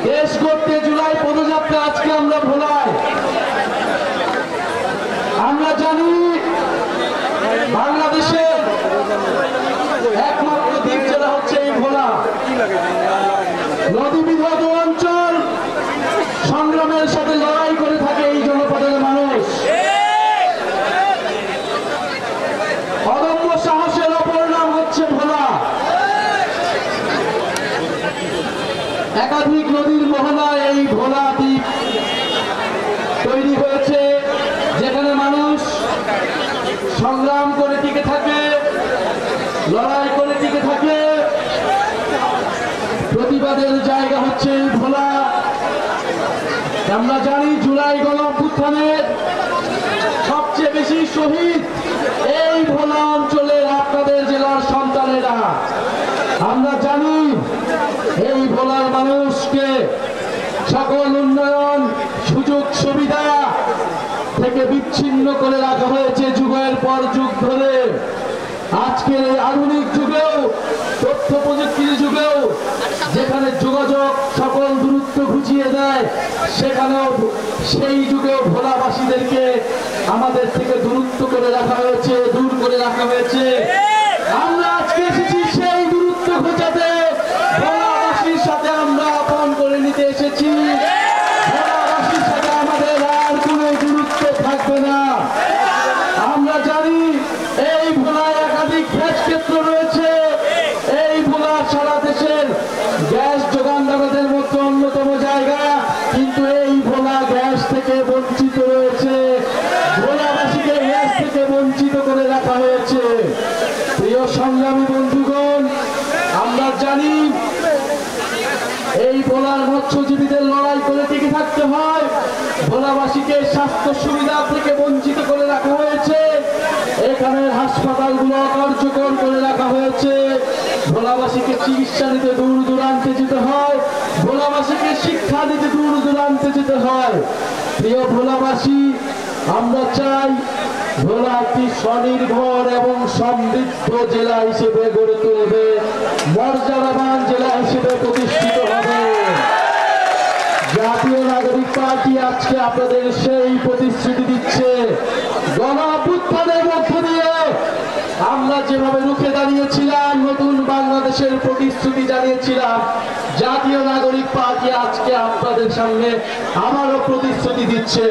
দেশ গড়তে জুলাই পদযাত্রা আজকে আমরা ভোলায়। আমরা জানি বাংলাদেশের একমাত্র দ্বীপ জেলা হচ্ছে এই ভোলা। নদী বিধৌত অঞ্চল, সংগ্রামের সাথে লড়াই করে থাকে এই জনপদের মানুষ। অদম্য সাহসের অপর নাম হচ্ছে ভোলা। একাধিক নদীর মোহনায় এই ভোলা দ্বীপ তৈরি হয়েছে, যেখানে মানুষ সংগ্রাম করে টিকে থাকে, লড়াই করে টিকে থাকে। প্রতিবাদের জায়গা হচ্ছে এই ভোলা। আমরা জানি জুলাই গণঅভ্যুত্থানের সবচেয়ে বেশি শহীদ এই ভোলা অঞ্চলের আপনাদের জেলার সন্তানেরা। আমরা জানি এই ভোলার মানুষকে সকল উন্নয়ন সুযোগ সুবিধা থেকে বিচ্ছিন্ন করে রাখা হয়েছে যুগের পর যুগ ধরে। আজকের এই আধুনিক যুগেও, তথ্য প্রযুক্তির যুগেও, যেখানে যোগাযোগ সকল দূরত্ব ঘুচিয়ে দেয়, সেখানেও সেই যুগেও ভোলাবাসীদেরকে আমাদের থেকে দূরত্ব করে রাখা হয়েছে, দূর করে রাখা হয়েছে। আমরা আজকে এসেছি সেই দূরত্ব ঘোচাতে, ভোলাবাসীর সাথে আমরা আপন করে নিতে এসেছি। ভোলাবাসীর সাথে আমাদের আর কোনো দূরত্ব থাকবে না। আমরা জানি এই ভোলায় একাধিক গ্যাস ক্ষেত্র রয়েছে। এই ভোলা সারা দেশের গ্যাস যোগানদাতাদের মধ্যে অন্যতম জায়গা, কিন্তু এই ভোলা গ্যাস থেকে বঞ্চিত রয়েছে। ভোলাবাসীকে গ্যাস থেকে বঞ্চিত করে রাখা হয়েছে। প্রিয় সংগ্রামী বন্ধুগণ, আমরা জানি এই ভোলার মৎস্যজীবীদের লড়াই করে টিকে থাকতে হয়। ভোলাবাসীকে স্বাস্থ্য সুবিধা থেকে বঞ্চিত করে রাখা হয়েছে। এখানের হাসপাতালগুলো কার্যকর করে রাখা হয়েছে। ভোলাবাসীকে চিকিৎসা নিতে দূর দূরান্তে যেতে হয়, ভোলাবাসীকে শিক্ষা দিতে দূর দূরান্তে যেতে হয়। প্রিয় ভোলাবাসী, আমরা চাই ভোলা একটি স্বনির্ভর এবং সমৃদ্ধ জেলা হিসেবে গড়ে তুলবে, মর্যাদাবান জেলা হিসেবে প্রতিষ্ঠিত হবে। জাতীয় নাগরিক পার্টি আজকে আপনাদের সেই প্রতিশ্রুতি দিচ্ছে। গণঅভ্যুত্থানের মধ্য দিয়ে আমরা যেভাবে রুখে দাঁড়িয়েছিলাম, নতুন বাংলাদেশের প্রতিশ্রুতি জানিয়েছিলাম, জাতীয় নাগরিক পার্টি আজকে আপনাদের সামনে আবারও প্রতিশ্রুতি দিচ্ছে।